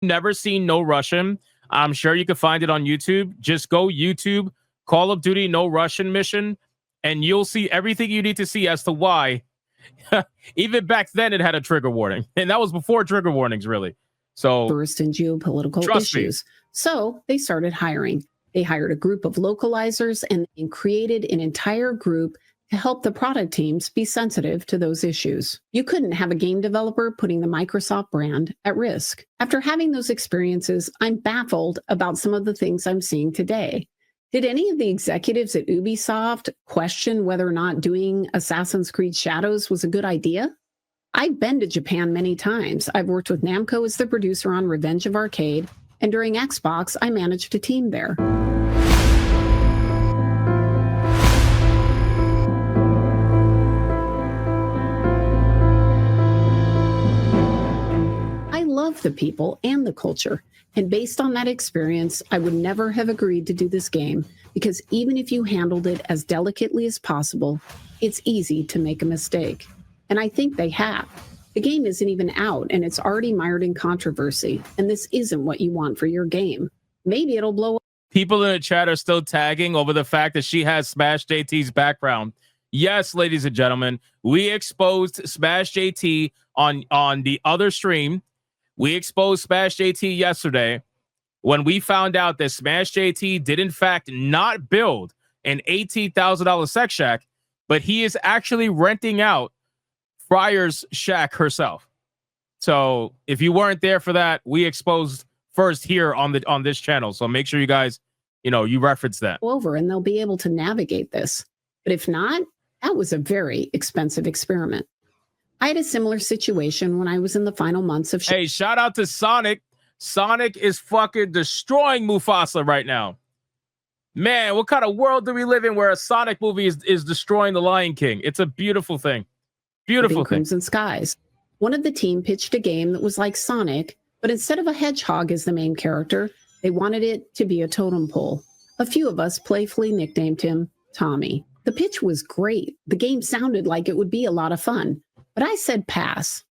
never seen No Russian, I'm sure you can find it on YouTube. Just go YouTube, Call of Duty No Russian mission, and you'll see everything you need to see as to why. Even back then, it had a trigger warning, and that was before trigger warnings, really. So, burst in geopolitical issues. So they started hiring. They hired a group of localizers and created an entire group to help the product teams be sensitive to those issues. You couldn't have a game developer putting the Microsoft brand at risk. After having those experiences, I'm baffled about some of the things I'm seeing today. Did any of the executives at Ubisoft question whether or not doing Assassin's Creed Shadows was a good idea? I've been to Japan many times. I've worked with Namco as the producer on Revenge of Arcade, and during Xbox, I managed a team there. I love the people and the culture, and based on that experience, I would never have agreed to do this game, because even if you handled it as delicately as possible, it's easy to make a mistake. And I think they have. The game isn't even out, and it's already mired in controversy, and this isn't what you want for your game. Maybe it'll blow up. People in the chat are still tagging over the fact that she has Smash JT's background. Yes, ladies and gentlemen, we exposed Smash JT on the other stream. We exposed Smash JT yesterday when we found out that Smash JT did in fact not build an $18,000 sex shack, but he is actually renting out Friar's shack herself. So if you weren't there for that, we exposed first here on this channel. So make sure you guys, you reference that. Over, and they'll be able to navigate this. But if not, that was a very expensive experiment. I had a similar situation when I was in the final months of. Hey, shout out to Sonic. Sonic is fucking destroying Mufasa right now. Man, what kind of world do we live in where a Sonic movie is destroying the Lion King? It's a beautiful thing. Beautiful thing. Crimson Skies. One of the team pitched a game that was like Sonic, but instead of a hedgehog as the main character, they wanted it to be a totem pole. A few of us playfully nicknamed him Tommy. The pitch was great. The game sounded like it would be a lot of fun, but I said pass.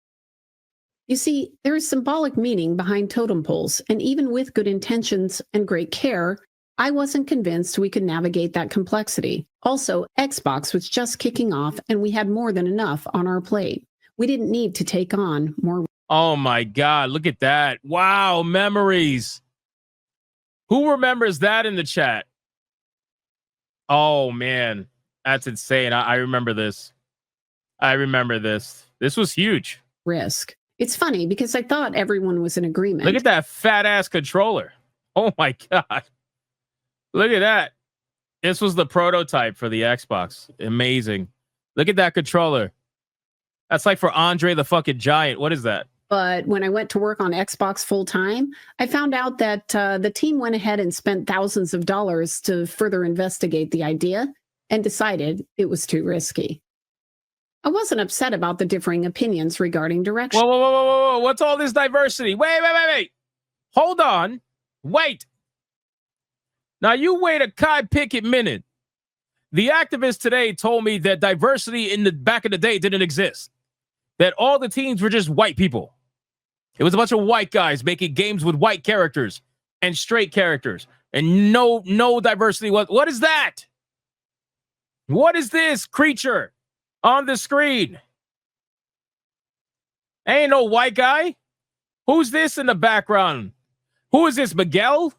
You see, there is symbolic meaning behind totem poles, and even with good intentions and great care, I wasn't convinced we could navigate that complexity. Also, Xbox was just kicking off, and we had more than enough on our plate. We didn't need to take on more. Oh my God, look at that. Wow, memories. Who remembers that in the chat? Oh man, that's insane. I remember this. I remember this. This was huge. Risk. It's funny because I thought everyone was in agreement. Look at that fat ass controller. Oh my God. Look at that. This was the prototype for the Xbox. Amazing. Look at that controller. That's like for Andre the fucking Giant. What is that? But when I went to work on Xbox full time, I found out that the team went ahead and spent thousands of dollars to further investigate the idea and decided it was too risky. I wasn't upset about the differing opinions regarding direction. Whoa. What's all this diversity? Wait. Hold on. Wait. Now, you wait a Kai Pickett minute. The activists today told me that diversity in the back of the day didn't exist. That all the teams were just white people. It was a bunch of white guys making games with white characters and straight characters. And no diversity. What is that? What is this creature on the screen? Ain't no white guy. Who's this in the background? Who is this, Miguel?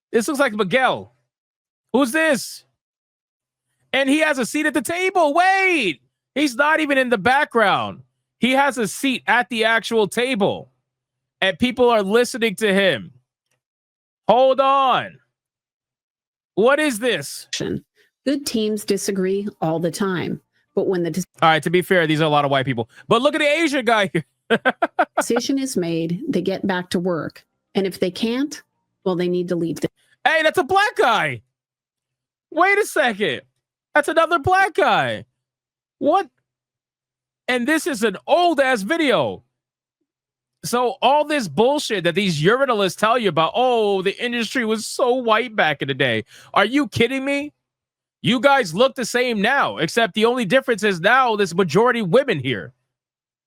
This looks like Miguel. Who's this? And he has a seat at the table. Wait, he's not even in the background. He has a seat at the actual table. And people are listening to him. Hold on. What is this? Good teams disagree all the time. But when the all right, to be fair, these are a lot of white people. But look at the Asian guy here. decision is made, they get back to work. And if they can't, well, they need to leave. Hey, that's a black guy. Wait a second. That's another black guy. What? And this is an old-ass video. So all this bullshit that these urinalists tell you about, oh, the industry was so white back in the day. Are you kidding me? You guys look the same now, except the only difference is now there's majority women here.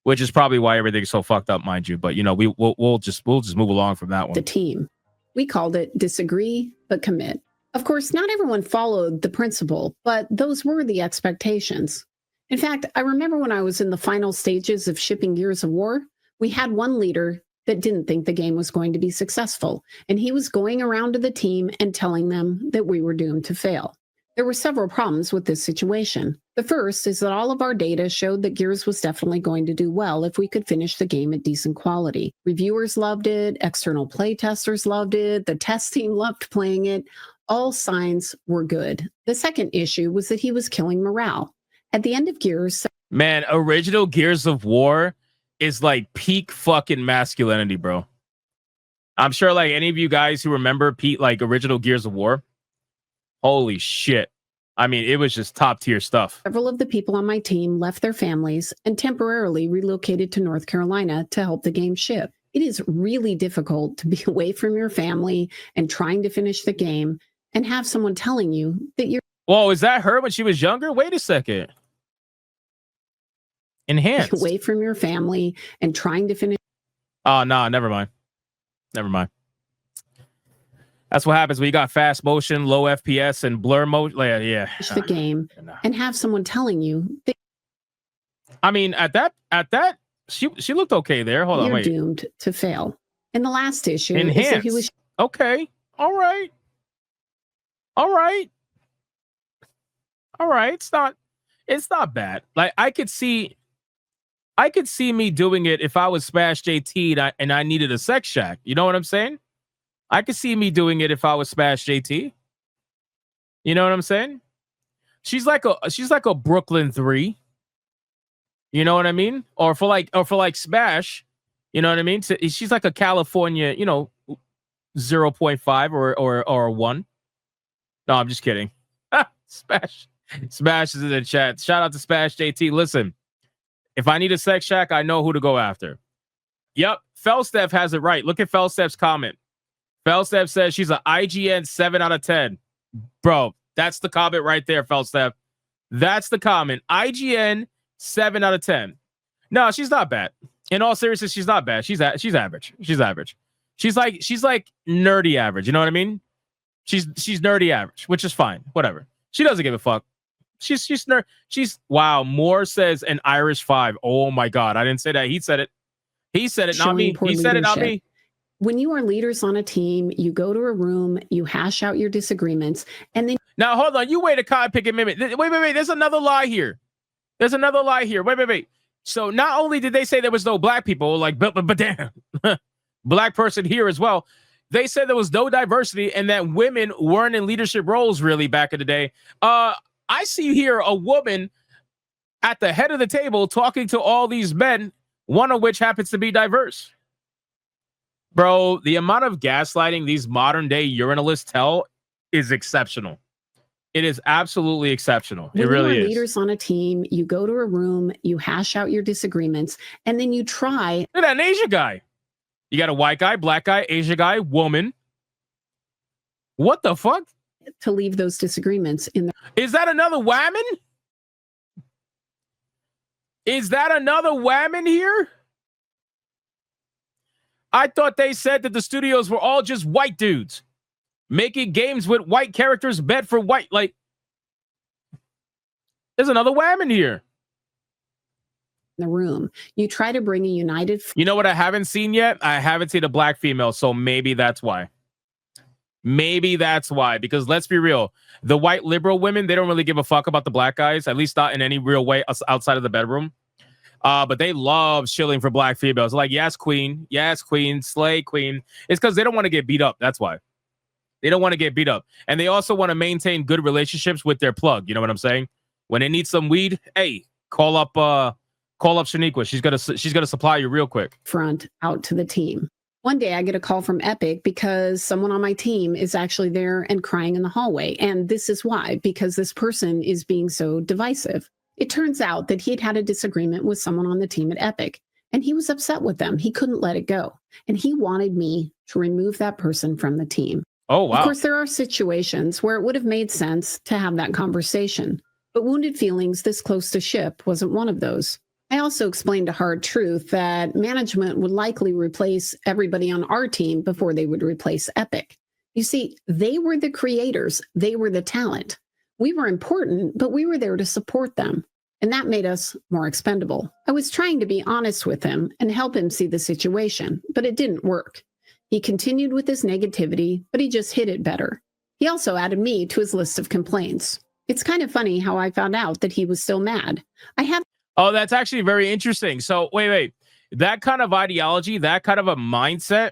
which is probably why everything's so fucked up, mind you. But you know, we'll just move along from that one. The team. We called it disagree but commit. Of course, not everyone followed the principle, but those were the expectations. In fact, I remember when I was in the final stages of shipping Gears of War, we had one leader that didn't think the game was going to be successful, and he was going around to the team and telling them that we were doomed to fail. There were several problems with this situation. The first is that all of our data showed that Gears was definitely going to do well if we could finish the game at decent quality. Reviewers loved it, external playtesters loved it, the test team loved playing it. All signs were good. The second issue was that he was killing morale. At the end of Gears... Man, original Gears of War is like peak fucking masculinity, bro. I'm sure like any of you guys who remember like original Gears of War, holy shit. I mean, it was just top tier stuff. Several of the people on my team left their families and temporarily relocated to North Carolina to help the game ship. It is really difficult to be away from your family and trying to finish the game and have someone telling you that you're... Whoa, is that her when she was younger? Wait a second. Enhanced. Away from your family and trying to finish... Oh, no, never mind. Never mind. That's what happens when you got fast motion, low FPS, and blur mode. Yeah. The game and have someone telling you that... I mean, at that, she looked okay there. Hold on, wait. You're doomed to fail. In the last issue, Enhanced. is that he was... Okay. All right. It's not bad. Like I could see me doing it if I was Smash JT and I needed a sex shack. You know what I'm saying? I could see me doing it if I was Smash JT. You know what I'm saying? She's like a Brooklyn 3. You know what I mean? Or for like Smash, you know what I mean? So she's like a California, 0.5 or 1. No, I'm just kidding. Smash is in the chat. Shout out to Smash JT. Listen, if I need a sex shack, I know who to go after. Yep, Felsteph has it right. Look at Felsteph's comment. Felsteph says she's an IGN 7 out of 10. Bro, that's the comment right there, Felsteph. That's the comment. IGN 7 out of 10. No, she's not bad. In all seriousness, she's not bad. She's average. She's average. She's like nerdy average. You know what I mean? She's nerdy average, which is fine. Whatever. She doesn't give a fuck. She's wow. Moore says an Irish 5. Oh my god, I didn't say that. He said it. He said it, not me. He said it, not me. When you are leaders on a team, you go to a room, you hash out your disagreements, and then... Now, hold on. You wait a cotton picking minute. Wait. There's another lie here. Wait. So not only did they say there was no black people, like, but damn, black person here as well. They said there was no diversity and that women weren't in leadership roles really back in the day. I see here a woman at the head of the table talking to all these men, one of which happens to be diverse. Bro, the amount of gaslighting these modern day urinalists tell is exceptional. It is absolutely exceptional. It really is. When you are leaders on a team, you go to a room, you hash out your disagreements, and then you try... Look at that Asian guy. You got a white guy, black guy, Asian guy, woman. What the fuck? To leave those disagreements in the... Is that another whammon? Is that another whammon here? I thought they said that the studios were all just white dudes making games with white characters meant for white. Like, there's another whammon here. The room. You try to bring a united... You know what I haven't seen yet? I haven't seen a black female, so maybe that's why. Because let's be real. The white liberal women, they don't really give a fuck about the black guys, at least not in any real way outside of the bedroom. But they love chilling for black females. Like, yes, queen, slay queen. It's because they don't want to get beat up. That's why. They don't want to get beat up. And they also want to maintain good relationships with their plug. You know what I'm saying? When they need some weed, hey, call up Shaniqua. She's gonna supply you real quick. Front out to the team. One day I get a call from Epic because someone on my team is actually there and crying in the hallway. And this is why, because this person is being so divisive. It turns out that he'd had a disagreement with someone on the team at Epic, and he was upset with them. He couldn't let it go. And he wanted me to remove that person from the team. Oh, wow. Of course, there are situations where it would have made sense to have that conversation, but wounded feelings this close to ship wasn't one of those. I also explained a hard truth that management would likely replace everybody on our team before they would replace Epic. You see, they were the creators, they were the talent. We were important, but we were there to support them. And that made us more expendable. I was trying to be honest with him and help him see the situation, but it didn't work. He continued with his negativity, but he just hid it better. He also added me to his list of complaints. It's kind of funny how I found out that he was still mad. Oh, that's actually very interesting. So wait. That kind of ideology, that kind of a mindset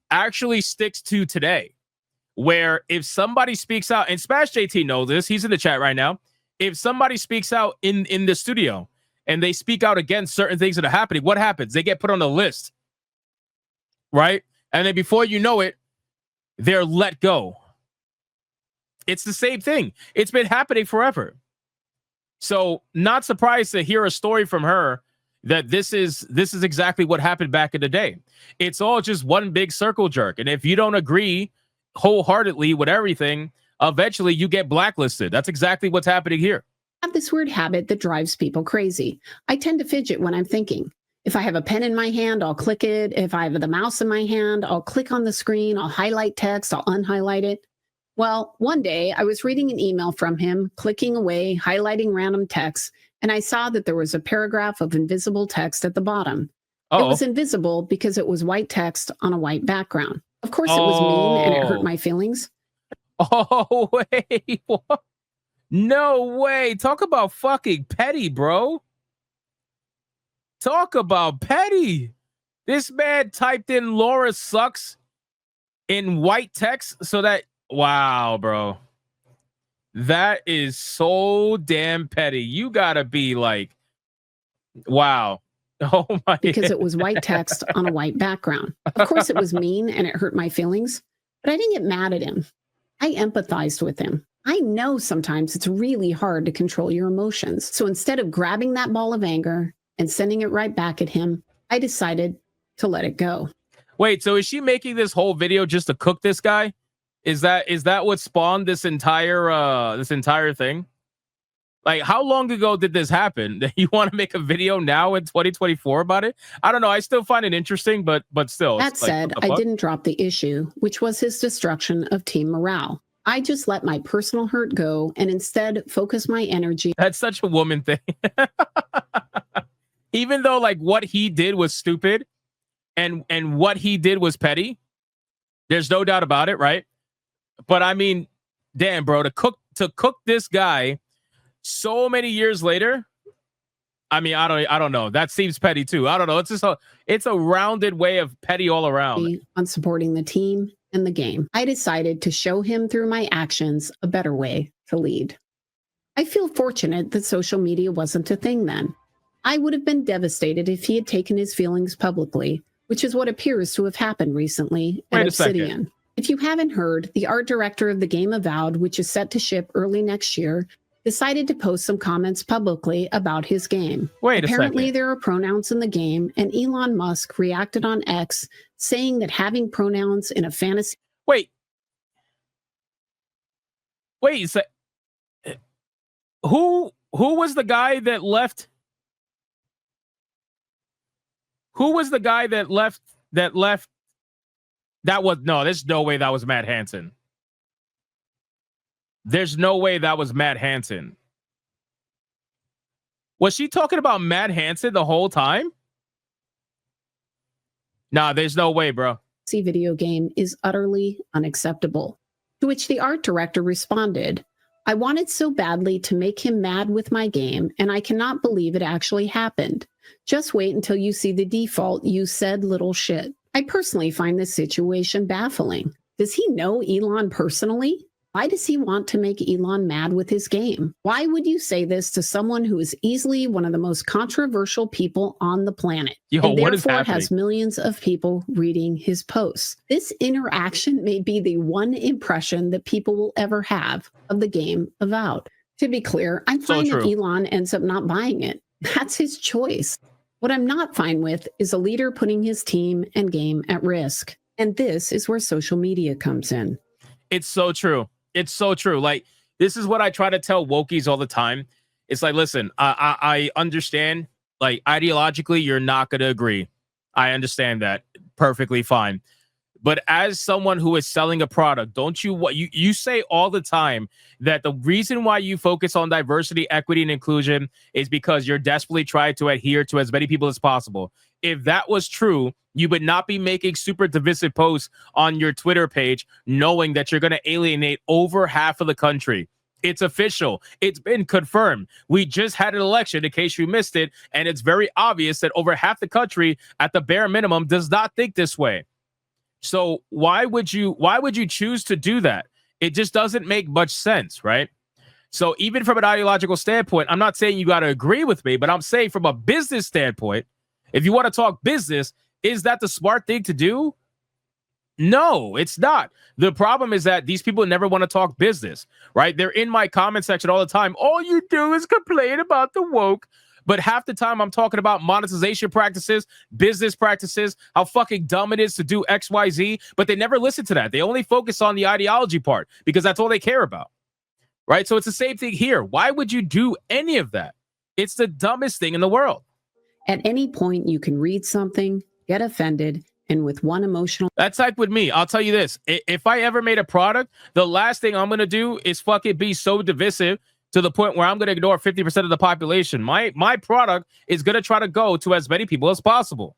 actually sticks to today, where if somebody speaks out, and Smash JT knows this, he's in the chat right now. If somebody speaks out in the studio and they speak out against certain things that are happening, what happens? They get put on the list, right? And then before you know it, they're let go. It's the same thing. It's been happening forever. So not surprised to hear a story from her that this is exactly what happened back in the day. It's all just one big circle jerk. And if you don't agree wholeheartedly with everything, eventually you get blacklisted. That's exactly what's happening here. I have this weird habit that drives people crazy. I tend to fidget when I'm thinking. If I have a pen in my hand, I'll click it. If I have the mouse in my hand, I'll click on the screen. I'll highlight text. I'll unhighlight it. Well, one day I was reading an email from him, clicking away, highlighting random text, and I saw that there was a paragraph of invisible text at the bottom. It was invisible because it was white text on a white background. Of course, it was mean and it hurt my feelings. Oh, wait. What? No way. Talk about fucking petty, bro. Talk about petty. This man typed in Laura sucks in white text so that, wow, bro. That is so damn petty. You gotta be like, wow. Oh my. Because it was white text on a white background. Of course, it was mean and it hurt my feelings, but I didn't get mad at him. I empathized with him. I know sometimes it's really hard to control your emotions. So instead of grabbing that ball of anger and sending it right back at him, I decided to let it go. Wait, so is she making this whole video just to cook this guy? Is that what spawned this entire thing? Like, how long ago did this happen? That you want to make a video now in 2024 about it? I don't know. I still find it interesting, but still. That said, I didn't drop the issue, which was his destruction of team morale. I just let my personal hurt go and instead focus my energy. That's such a woman thing. Even though like what he did was stupid and what he did was petty, there's no doubt about it, right? But I mean, damn, bro, to cook this guy so many years later, I mean, I don't know. That seems petty too. I don't know. It's a rounded way of petty all around. On supporting the team and the game, I decided to show him through my actions a better way to lead. I feel fortunate that social media wasn't a thing then. I would have been devastated if he had taken his feelings publicly, which is what appears to have happened recently at Obsidian. If you haven't heard, the art director of the game Avowed, which is set to ship early next year, decided to post some comments publicly about his game. Apparently, there are pronouns in the game, and Elon Musk reacted on X, saying that having pronouns in a fantasy... Wait, so who was the guy that left? Who was the guy that left? That was there's no way that was Matt Hansen. There's no way that was Matt Hansen. Was she talking about Matt Hansen the whole time? Nah, there's no way, bro. Video game is utterly unacceptable. To which the art director responded, I wanted so badly to make him mad with my game, and I cannot believe it actually happened. Just wait until you see the default, you said little shit. I personally find this situation baffling. Does he know Elon personally? Why does he want to make Elon mad with his game? Why would you say this to someone who is easily one of the most controversial people on the planet? And therefore has millions of people reading his posts. This interaction may be the one impression that people will ever have of the game Avowed. To be clear, I'm fine if Elon ends up not buying it. That's his choice. What I'm not fine with is a leader putting his team and game at risk. And this is where social media comes in. It's so true. It's so true. Like, this is what I try to tell wokies all the time. It's like, listen, I understand Like, ideologically, you're not going to agree. I understand that perfectly fine. But as someone who is selling a product, don't you what you say all the time that the reason why you focus on diversity, equity, and inclusion is because you're desperately trying to adhere to as many people as possible. If that was true, you would not be making super divisive posts on your Twitter page, knowing that you're going to alienate over half of the country. It's official. It's been confirmed. We just had an election, in case you missed it, and it's very obvious that over half the country, at the bare minimum, does not think this way. So why would you choose to do that? It just doesn't make much sense, right? So even from an ideological standpoint, I'm not saying you got to agree with me, but I'm saying from a business standpoint, if you want to talk business, is that the smart thing to do? No, it's not. The problem is that these people never want to talk business, right? They're in my comment section all the time. All you do is complain about the woke. But half the time I'm talking about monetization practices, business practices, how fucking dumb it is to do X, Y, Z. But they never listen to that. They only focus on the ideology part because that's all they care about, right? So it's the same thing here. Why would you do any of that? It's the dumbest thing in the world. At any point, you can read something, get offended, and with one emotional... That's like with me. I'll tell you this. If I ever made a product, the last thing I'm going to do is fucking be so divisive to the point where I'm going to ignore 50% of the population. My product is going to try to go to as many people as possible,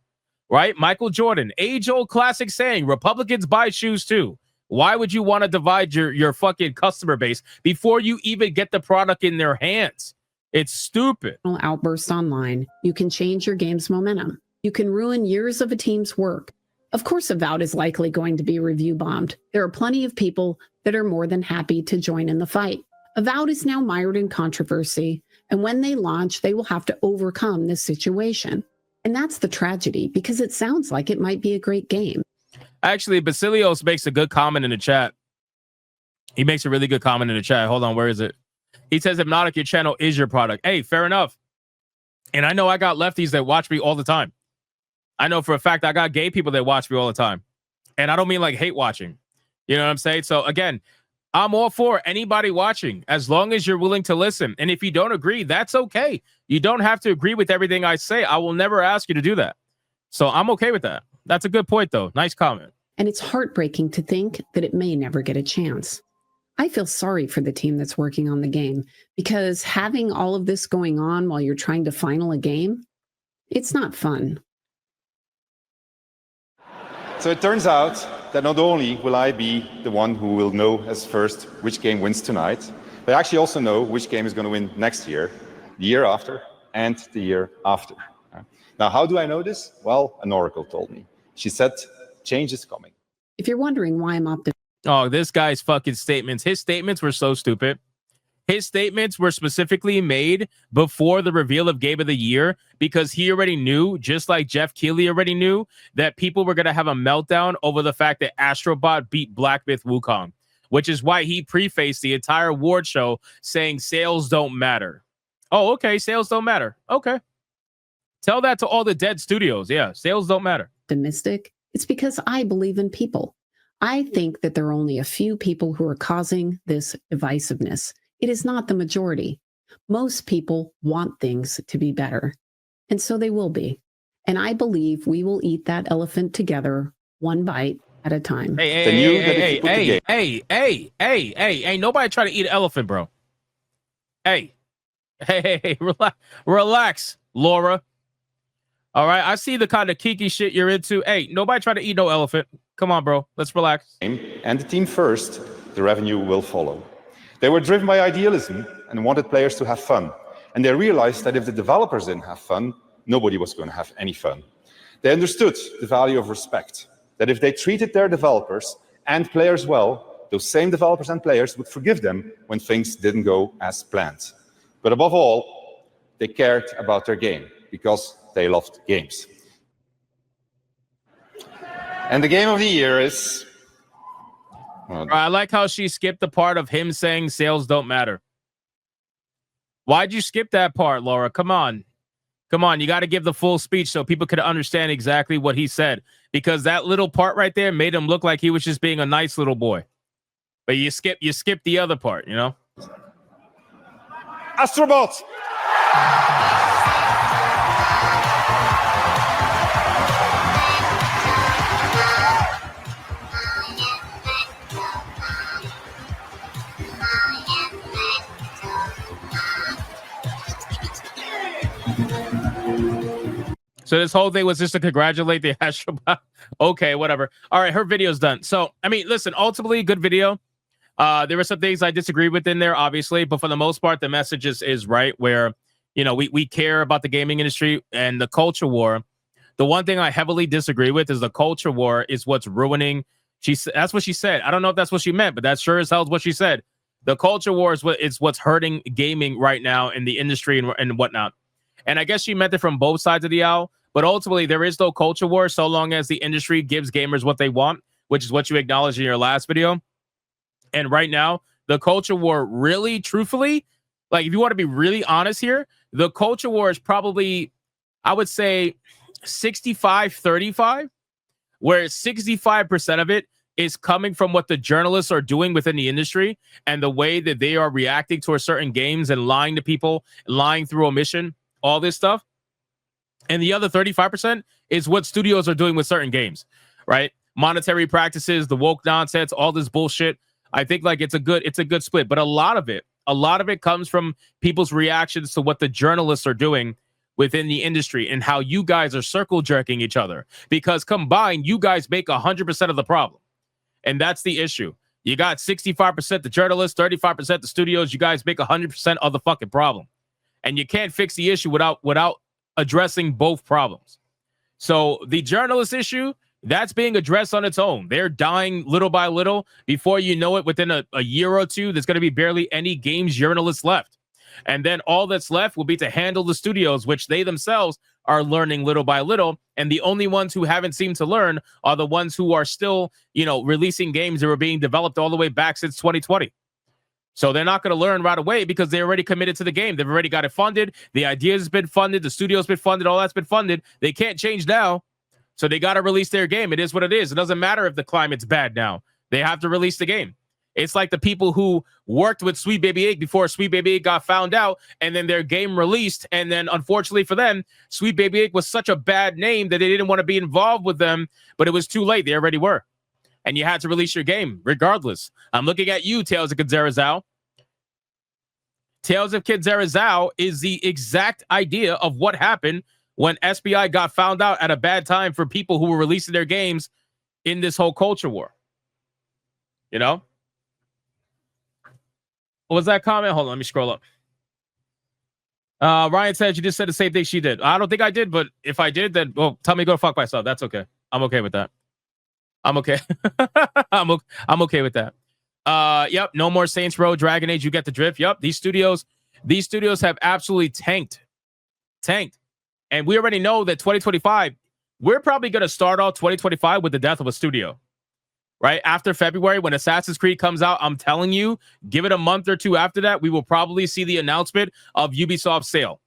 right? Michael Jordan, age-old classic saying, Republicans buy shoes too. Why would you want to divide your fucking customer base before you even get the product in their hands? It's stupid. Outbursts online. You can change your game's momentum. You can ruin years of a team's work. Of course, Avowed is likely going to be review bombed. There are plenty of people that are more than happy to join in the fight. Avowed is now mired in controversy, and when they launch, they will have to overcome this situation. And that's the tragedy, because it sounds like it might be a great game. Actually, Basilios makes a good comment in the chat. He makes a really good comment in the chat. Hold on, where is it? He says, Hypnotic, your channel is your product. Hey, fair enough. And I know I got lefties that watch me all the time. I know for a fact I got gay people that watch me all the time. And I don't mean like hate watching. You know what I'm saying? So again, I'm all for anybody watching as long as you're willing to listen. And if you don't agree, that's okay. You don't have to agree with everything I say. I will never ask you to do that. So I'm okay with that. That's a good point, though. Nice comment. And it's heartbreaking to think that it may never get a chance. I feel sorry for the team that's working on the game, because having all of this going on while you're trying to final a game, it's not fun. So it turns out that not only will I be the one who will know as first which game wins tonight, but I actually also know which game is going to win next year, the year after, and the year after. Now, how do I know this? Well, an oracle told me. She said, change is coming. If you're wondering why I'm optimistic. Oh, this guy's fucking statements. His statements were so stupid. His statements were specifically made before the reveal of Game of the Year because he already knew, just like Jeff Keighley already knew, that people were going to have a meltdown over the fact that Astrobot beat Black Myth Wukong, which is why he prefaced the entire award show saying sales don't matter. Oh, okay, sales don't matter. Okay. Tell that to all the dead studios. Yeah, sales don't matter. Optimistic. It's because I believe in people. I think that there are only a few people who are causing this divisiveness. It is not the majority. Most people want things to be better, and so they will be. And I believe we will eat that elephant together, one bite at a time. Hey, nobody try to eat an elephant, bro. Hey, relax, Laura. All right, I see the kind of kiki shit you're into. Hey, nobody try to eat no elephant. Come on, bro. Let's relax. And the team first, the revenue will follow. They were driven by idealism and wanted players to have fun. And they realized that if the developers didn't have fun, nobody was going to have any fun. They understood the value of respect, that if they treated their developers and players well, those same developers and players would forgive them when things didn't go as planned. But above all, they cared about their game because they loved games. And the game of the year is... I like how she skipped the part of him saying sales don't matter. Why'd you skip that part, Laura? Come on. Come on. You got to give the full speech so people could understand exactly what he said. Because that little part right there made him look like he was just being a nice little boy. But you skip the other part, you know? Astrobot! So this whole thing was just to congratulate the Astrobot. Okay, whatever. All right, her video's done. So, I mean, listen, ultimately, good video. There were some things I disagree with in there, obviously, but for the most part, the message is right, where, you know, we care about the gaming industry and the culture war. The one thing I heavily disagree with is the culture war is what's ruining. That's what she said. I don't know if that's what she meant, but that sure as hell is what she said. The culture war is what's hurting gaming right now in the industry and whatnot. And I guess she meant it from both sides of the aisle. But ultimately, there is no culture war so long as the industry gives gamers what they want, which is what you acknowledged in your last video. And right now, the culture war really, truthfully, like if you want to be really honest here, the culture war is probably, I would say, 65-35, where 65% of it is coming from what the journalists are doing within the industry and the way that they are reacting to certain games and lying to people, lying through omission, all this stuff. And the other 35% is what studios are doing with certain games, right? Monetary practices, the woke nonsense, all this bullshit. I think like it's a good split, but a lot of it comes from people's reactions to what the journalists are doing within the industry and how you guys are circle jerking each other, because combined, you guys make 100% of the problem. And that's the issue. You got 65% the journalists, 35% the studios. You guys make 100% of the fucking problem. And you can't fix the issue without addressing both problems. So the journalist issue, that's being addressed on its own. They're dying little by little. Before you know it, within a year or two, there's going to be barely any games journalists left. And then all that's left will be to handle the studios, which they themselves are learning little by little. And the only ones who haven't seemed to learn are the ones who are still, you know, releasing games that were being developed all the way back since 2020. So they're not going to learn right away because they're already committed to the game. They've already got it funded. The idea's been funded. The studio's been funded. All that's been funded. They can't change now. So they got to release their game. It is what it is. It doesn't matter if the climate's bad now. They have to release the game. It's like the people who worked with Sweet Baby Egg before Sweet Baby Egg got found out and then their game released. And then unfortunately for them, Sweet Baby Egg was such a bad name that they didn't want to be involved with them, but it was too late. They already were. And you had to release your game regardless. I'm looking at you, Tales of Kid Zarazao. Tales of Kid Zarazao is the exact idea of what happened when SBI got found out at a bad time for people who were releasing their games in this whole culture war. You know? What was that comment? Hold on, let me scroll up. Ryan said you just said the same thing she did. I don't think I did, but if I did, then well, tell me to go fuck myself. That's okay. I'm okay with that. I'm okay. I'm okay with that. Yep, no more Saints Row, Dragon Age, you get the drift. Yep, these studios have absolutely tanked. And we already know that 2025, we're probably going to start off 2025 with the death of a studio. Right after February, when Assassin's Creed comes out, I'm telling you, give it a month or two after that, we will probably see the announcement of Ubisoft's sale.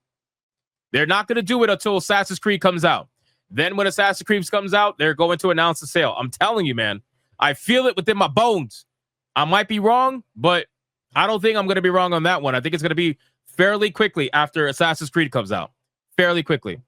They're not going to do it until Assassin's Creed comes out. Then when Assassin's Creed comes out, they're going to announce the sale. I'm telling you, man, I feel it within my bones. I might be wrong, but I don't think I'm going to be wrong on that one. I think it's going to be fairly quickly after Assassin's Creed comes out. Fairly quickly.